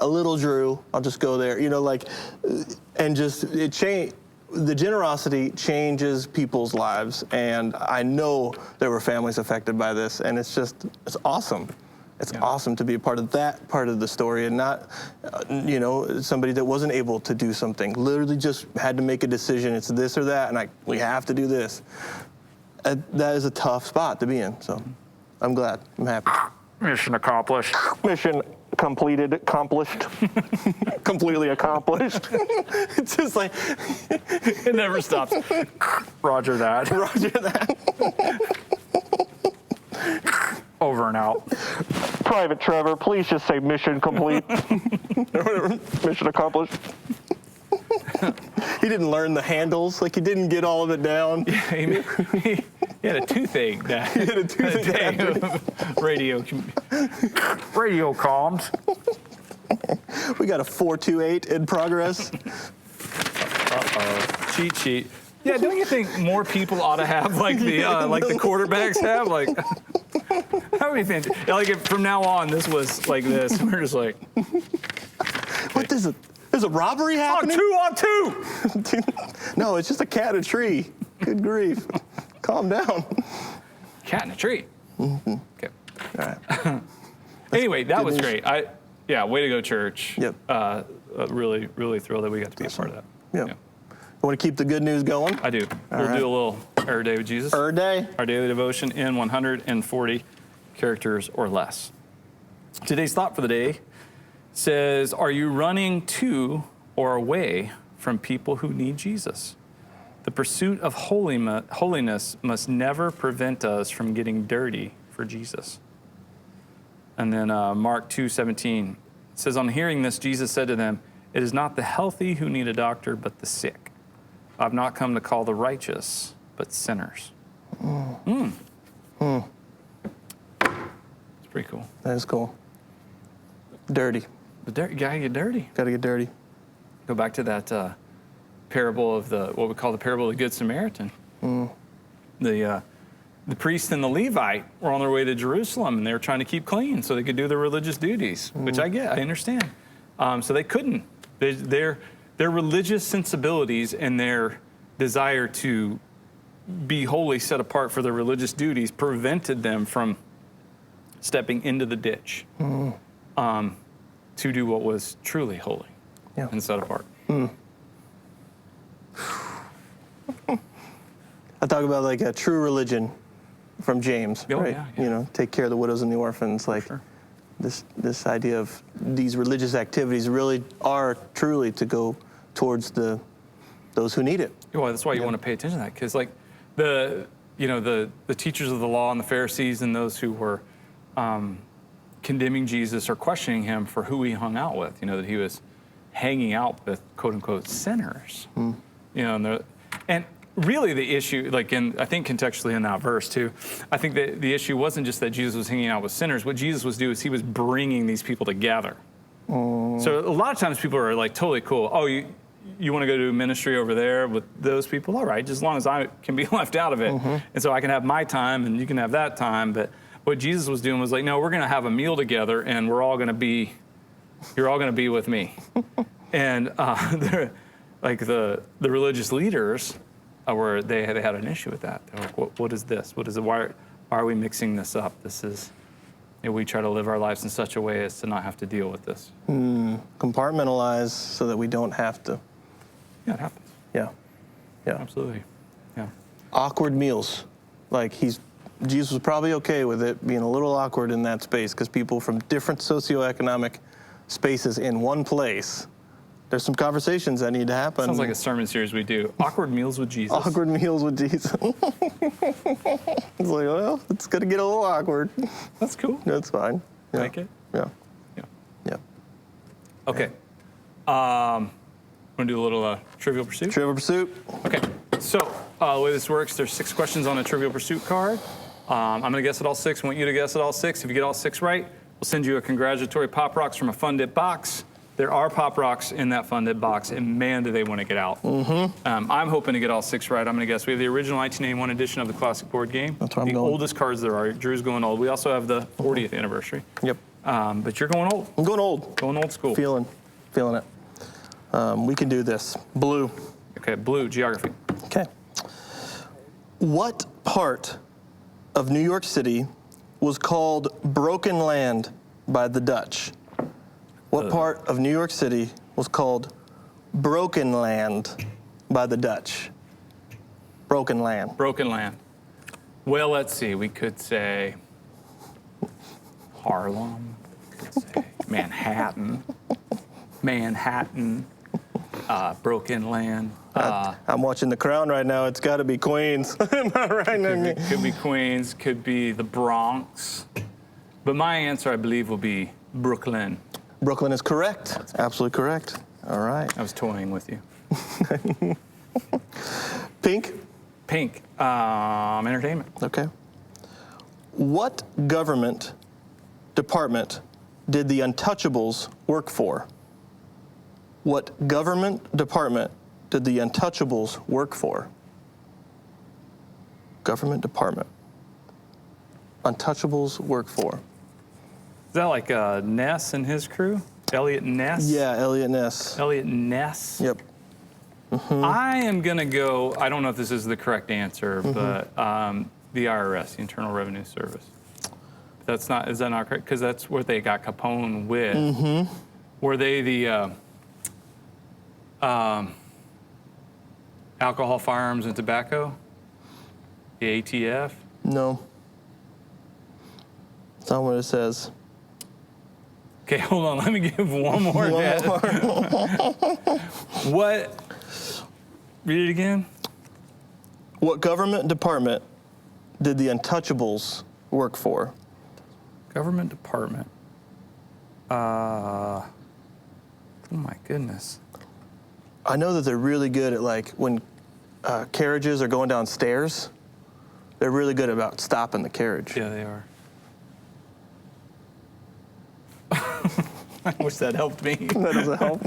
little Drew. I'll just go there, and just the generosity changes people's lives. And I know there were families affected by this, and it's awesome. It's awesome to be a part of that part of the story and not, somebody that wasn't able to do something, literally just had to make a decision. It's this or that, and we have to do this. That is a tough spot to be in. So I'm glad. I'm happy. Mission accomplished. Mission completed, accomplished, completely accomplished. It's just It never stops. Roger that. Roger that. Over and out. Private Trevor, please just say mission complete. Mission accomplished. He didn't learn the handles. He didn't get all of it down. Yeah, he had a toothache that He had a toothache day of radio comms. We got a 428 in progress. Uh-oh. Cheat sheet. Yeah, don't you think more people ought to have the quarterbacks have? How many things? If from now on this was like this, we're just like, What is it? There's a robbery happening? on two. No, it's just a cat in a tree. Good grief. Calm down. Cat in a tree. Mm-hmm. Okay. All right. Anyway, that was great. Way to go, church. Yep. Really, really thrilled that we got to be a part of that. Yep. Yeah. Want to keep the good news going? I do. We'll do a little Our Day with Jesus. Our Day. Our daily devotion in 140 characters or less. Today's thought for the day says, are you running to or away from people who need Jesus? The pursuit of holiness must never prevent us from getting dirty for Jesus. And then Mark 2:17 says, on hearing this, Jesus said to them, it is not the healthy who need a doctor, but the sick. I've not come to call the righteous, but sinners. It's pretty cool. That is cool. Dirty. You gotta get dirty. Got to get dirty. Go back to that parable of what we call the parable of the Good Samaritan. The priest and the Levite were on their way to Jerusalem, and they were trying to keep clean so they could do their religious duties, which I understand. So they couldn't. Their religious sensibilities and their desire to be wholly set apart for their religious duties prevented them from stepping into the ditch to do what was truly holy and set apart. I talk about a true religion from James, right? Yeah. Take care of the widows and the orphans. Sure. This idea of these religious activities really are truly to go towards those who need it. Well, that's why you want to pay attention to that, because the teachers of the law and the Pharisees and those who were condemning Jesus or questioning him for who he hung out with, that he was hanging out with quote unquote sinners, and really the issue, I think contextually in that verse too, I think that the issue wasn't just that Jesus was hanging out with sinners. What Jesus was doing is he was bringing these people together. So a lot of times people are totally cool. Oh, you want to go do ministry over there with those people? All right, just as long as I can be left out of it. And so I can have my time and you can have that time. But what Jesus was doing was no, we're going to have a meal together and you're all going to be with me. And the religious leaders they had an issue with that. They're like, what is this? What is it? Why are we mixing this up? This is Maybe we try to live our lives in such a way as to not have to deal with this. Compartmentalize so that we don't have to. Yeah, it happens. Yeah. Yeah. Absolutely. Yeah. Awkward meals. Like Jesus was probably okay with it being a little awkward in that space because people from different socioeconomic spaces in one place, there's some conversations that need to happen. Sounds like a sermon series we do. Awkward meals with Jesus. Awkward meals with Jesus. It's like, well, it's going to get a little awkward. That's cool. That's fine. Yeah. Like it? Yeah. Yeah. Yeah. Okay. Want to do a little Trivial Pursuit? Trivial Pursuit. Okay. So the way this works, there's 6 questions on a Trivial Pursuit card. I'm going to guess at all 6. I want you to guess at all 6. If you get all 6 right, we'll send you a congratulatory Pop Rocks from a Fun Dip box. There are Pop Rocks in that Fun Dip box, and man, do they want to get out. I'm hoping to get all 6 right. I'm going to guess we have the original 1981 edition of the classic board game. That's where I'm the going. oldest cards there are. Drew's going old. We also have the 40th anniversary. Yep. But you're going old. I'm going old. Going old school. Feeling it. We can do this. Blue. Okay, blue, geography. Okay. What part of New York City was called Broken Land by the Dutch? What part of New York City was called Broken Land by the Dutch? Broken Land. Broken land. Well, let's see. We could say Harlem. We could say Manhattan. Broken land. I'm watching The Crown right now. It's got to be Queens. Am I right? Could be Queens. Could be the Bronx. But my answer, I believe, will be Brooklyn. Brooklyn is correct. Absolutely correct. All right. I was toying with you. Pink. Pink. Entertainment. Okay. What government department did the Untouchables work for? What government department did the Untouchables work for? Government department. Untouchables work for. Is that like Ness and his crew? Elliot Ness? Yeah, Elliot Ness. Elliot Ness? Yep. I am going to go, I don't know if this is the correct answer, but the IRS, the Internal Revenue Service. Is that not correct? Because that's where they got Capone with. Were they the alcohol, firearms, and tobacco? The ATF? No. That's not what it says. Okay, hold on. Let me give one more guess. What? Read it again. What government department did the Untouchables work for? Government department. Oh my goodness. I know that they're really good at, like, when carriages are going downstairs, they're really good about stopping the carriage. Yeah, they are. I wish that helped me. That doesn't help.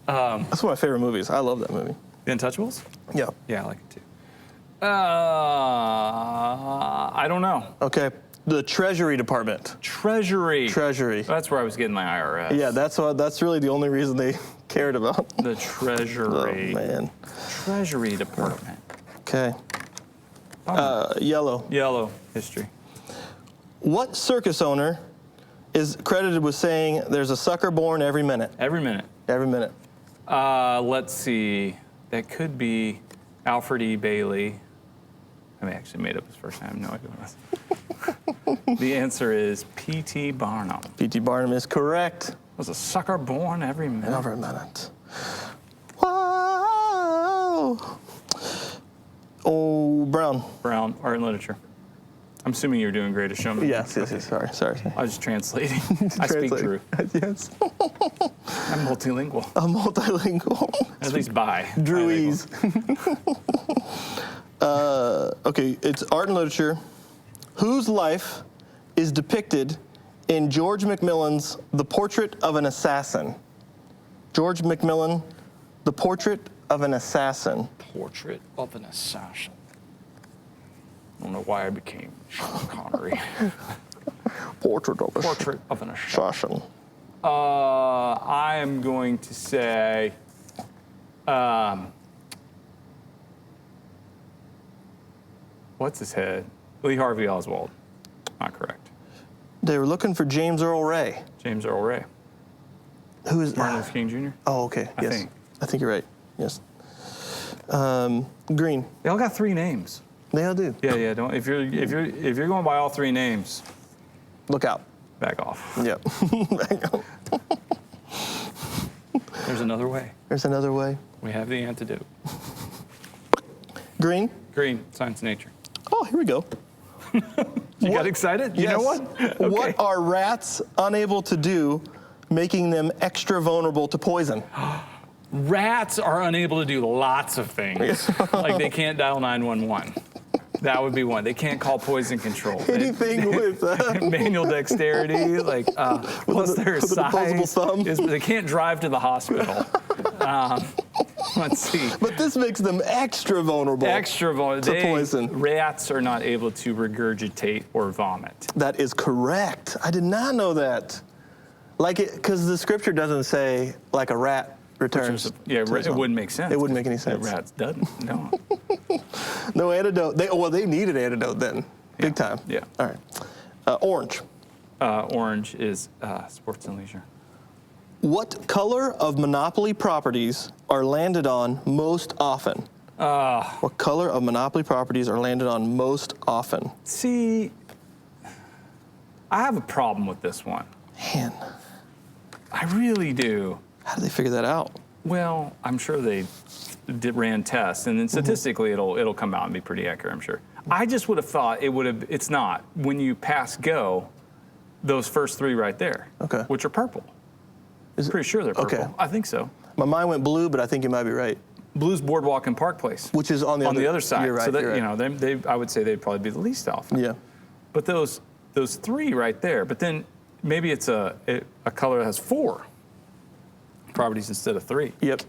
That's one of my favorite movies. I love that movie. The Untouchables? Yeah. Yeah, I like it too. I don't know. Okay. The Treasury Department. Treasury. Treasury. That's where I was getting my IRS. Yeah, that's really the only reason they cared about. The Treasury. Oh, man. Treasury Department. Okay. Yellow. Yellow. History. What circus owner is credited with saying there's a sucker born every minute? Every minute. Every minute. Let's see. That could be Alfred E. Bailey. I actually made up his first name. I have no idea what it was. The answer is P.T. Barnum. P.T. Barnum is correct. Was a sucker born every minute. Every minute. Whoa. Oh, Brown. Brown, art and literature. I'm assuming you're doing Greatest Showman. Yes. Sorry. I was just translating. I speak Drew. Yes. I'm multilingual. I'm multilingual. At least bi. Drewese. Okay, it's art and literature. Whose life is depicted in George Macmillan's The Portrait of an Assassin? George Macmillan, The Portrait of an Assassin. Portrait of an assassin. I don't know why I became Sean Connery. Portrait of an assassin. Assassin. I am going to say, what's his head? Lee Harvey Oswald. Not correct. They were looking for James Earl Ray. James Earl Ray. Who is Martin Luther King Jr.? Oh, okay. I Yes. think. I think you're right. Yes. Green. They all got 3 names. They all do. Yeah. Don't if you're going by all 3 names, Look out. back off. Yep. There's another way. There's another way. We have the antidote. Green. Green, science and nature. Oh, here we go. You got excited? You know what? Okay. What are rats unable to do, making them extra vulnerable to poison? Rats are unable to do lots of things. Like they can't dial 911. That would be one. They can't call poison control. Anything with manual dexterity, like plus their with an opposable size. thumb. They can't drive to the hospital. Let's see. But this makes them extra vulnerable. To poison. Rats are not able to regurgitate or vomit. That is correct. I did not know that. Like it, because the scripture doesn't say like a rat returns. It wouldn't make sense. It wouldn't make any sense. Rats doesn't. No. No antidote. They need an antidote then. Big time. Yeah. All right. Orange. Orange is sports and leisure. What color of Monopoly properties are landed on most often? What color of Monopoly properties are landed on most often? See, I have a problem with this one. Man, I really do. how did they figure that out? Well, I'm sure they ran tests, and then statistically it'll come out and be pretty accurate, I'm sure. I just would have thought it's not. When you pass go, those first 3 right there, Okay. which are purple. Pretty sure they're purple. Okay. I think so. My mind went blue, but I think you might be right. Blue's Boardwalk and Park Place. Which is on the other side. You're right. So that, you're right. they I would say they'd probably be the least often. Yeah. But those 3 right there, but then maybe it's a color that has 4 properties instead of 3. Yep.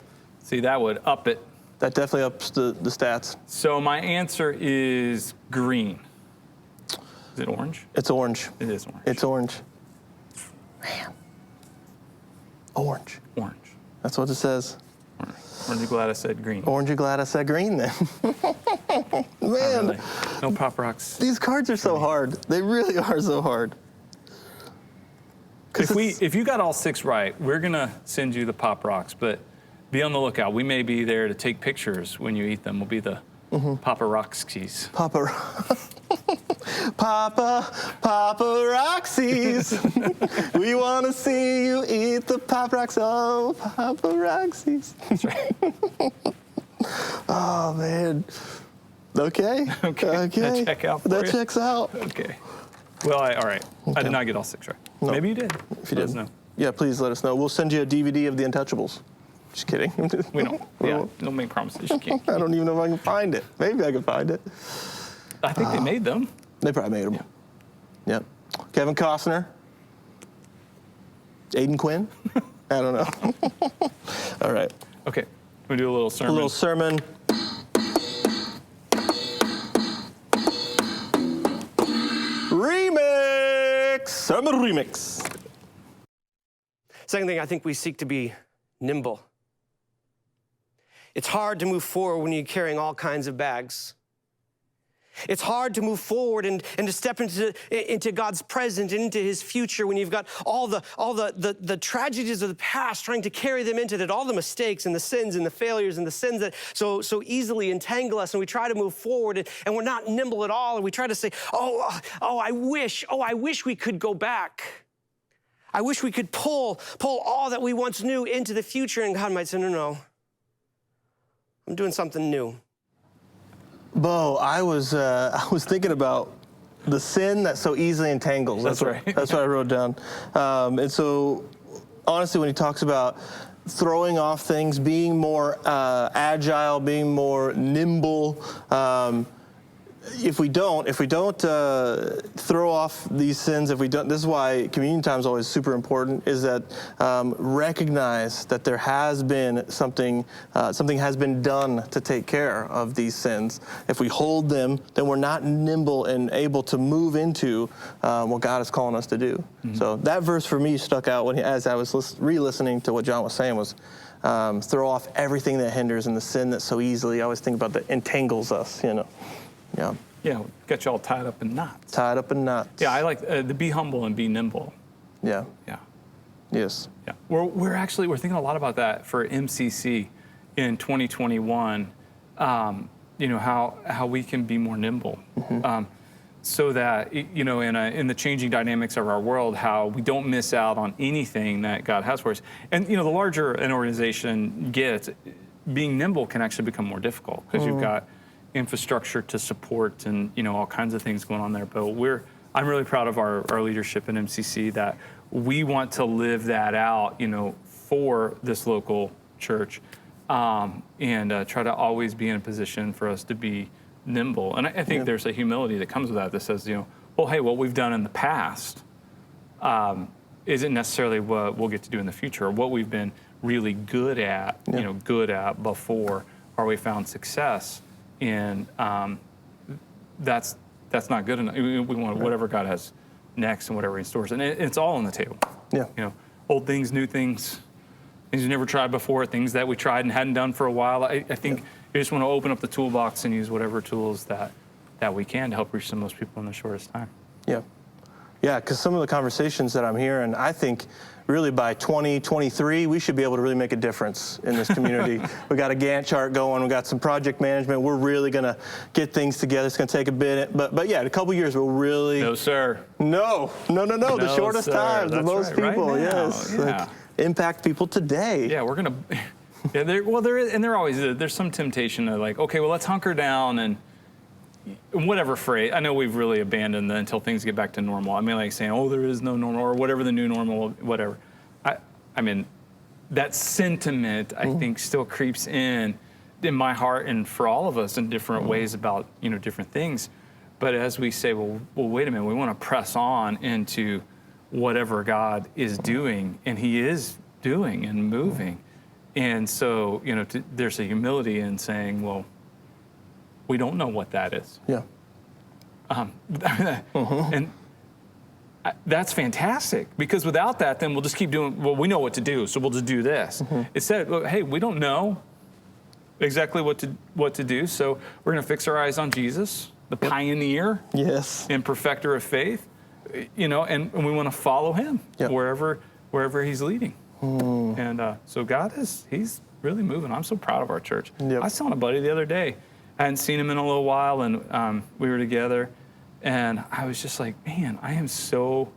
See, that would up it. That definitely ups the stats. So my answer is green. Is it orange? It's orange. It is orange. It's orange. Man. Orange. Orange. That's what it says. Aren't you glad I said green? Orange, you glad I said green then? Man, Really. No Pop Rocks. these cards are so hard. They really are so hard. If you got all 6 right, we're gonna send you the Pop Rocks, but be on the lookout. We may be there to take pictures when you eat them. We'll be the Papa Roxkies. Paparazzi's. We want to see you eat the Pop Rocks. Oh, paparazzi's. That's right. Oh, man. Okay. Okay. That check out for That you? checks out. Okay. Well, all right. I did not get all 6 right. No. Maybe you did. If you Let us did. know. Yeah, please let us know. We'll send you a DVD of The Untouchables. Just kidding. We don't. Yeah. Don't make promises. You can't. I don't even know if I can find it. Maybe I can find it. I think they made them. They probably made them. Yep. Kevin Costner. Aiden Quinn. I don't know. All right. Okay. We do a little sermon. A little sermon. Remix. Sermon remix. Second thing, I think we seek to be nimble. It's hard to move forward when you're carrying all kinds of bags. It's hard to move forward and to step into God's presence and into his future when you've got all the tragedies of the past, trying to carry them into that, all the mistakes and the sins and the failures and the sins that so easily entangle us, and we try to move forward and we're not nimble at all, and we try to say, I wish we could go back. I wish we could pull all that we once knew into the future, and God might say, no, I'm doing something new. Bo, I was thinking about the sin that so easily entangles. That's right. That's what I wrote down. And so, honestly, when he talks about throwing off things, being more agile, being more nimble, if we don't throw off these sins, this is why communion time is always super important, is that recognize that there has been something has been done to take care of these sins. If we hold them, then we're not nimble and able to move into what God is calling us to do. Mm-hmm. So that verse for me stuck out as I was re-listening to what John was saying was, throw off everything that hinders and the sin that so easily, I always think about that entangles us, Yeah. Yeah, got you all tied up in knots. Tied up in knots. Yeah, I like the be humble and be nimble. Yeah. Yeah. Yes. Yeah. We're thinking a lot about that for MCC in 2021. How we can be more nimble. So that, in the changing dynamics of our world, how we don't miss out on anything that God has for us. And, the larger an organization gets, being nimble can actually become more difficult because you've got infrastructure to support and, all kinds of things going on there. But I'm really proud of our leadership in MCC that we want to live that out, for this local church and try to always be in a position for us to be nimble. And I think there's a humility that comes with that says, hey, what we've done in the past isn't necessarily what we'll get to do in the future, or what we've been really good at, good at before, or we found success in. That's not good enough. We want whatever God has next and whatever He stores, and it's all on the table. Yeah. Old things, new things, things you never tried before, things that we tried and hadn't done for a while. I think. We just want to open up the toolbox and use whatever tools that we can to help reach the most people in the shortest time. Yeah. Yeah, because some of the conversations that I'm hearing, I think really by 2023, we should be able to really make a difference in this community. We got a Gantt chart going. We got some project management. We're really going to get things together. It's going to take a bit. But yeah, in a couple of years, we'll really... No, sir. No. The shortest time, the most right. people, Right now, yes. yeah. Impact people today. Yeah, we're going to... Yeah, there's some temptation to okay, well, let's hunker down and whatever phrase. I know we've really abandoned the until things get back to normal. I mean, saying, there is no normal, or whatever the new normal, whatever. I mean, that sentiment, I think, still creeps in my heart and for all of us in different ways about, different things. But as we say, well, wait a minute, we want to press on into whatever God is doing, and He is doing and moving. And so, there's a humility in saying, well, we don't know what that is. Yeah. And that's fantastic, because without that, then we'll just keep doing, well, we know what to do, so we'll just do this. Instead, hey, we don't know exactly what to do, so we're going to fix our eyes on Jesus, the pioneer and perfecter of faith, and we want to follow Him wherever He's leading. And so God He's really moving. I'm so proud of our church. I was telling a buddy the other day, I hadn't seen him in a little while, and we were together, and I was just like, man, I am so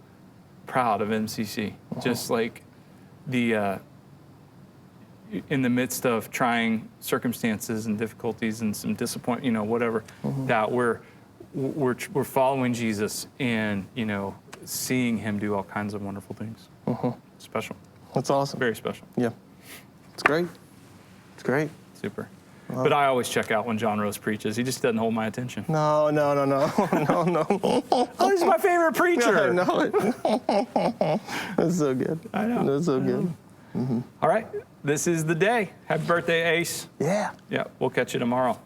proud of MCC. Just in the midst of trying circumstances and difficulties and some disappointment, whatever, that we're following Jesus and, seeing Him do all kinds of wonderful things. Special. That's awesome. Very special. Yeah. It's great. It's great. Super. But I always check out when John Rose preaches. He just doesn't hold my attention. No. Oh, he's my favorite preacher. I know it. That's so good. I know. That's so good. All right. This is the day. Happy birthday, Ace. Yeah. Yeah. We'll catch you tomorrow.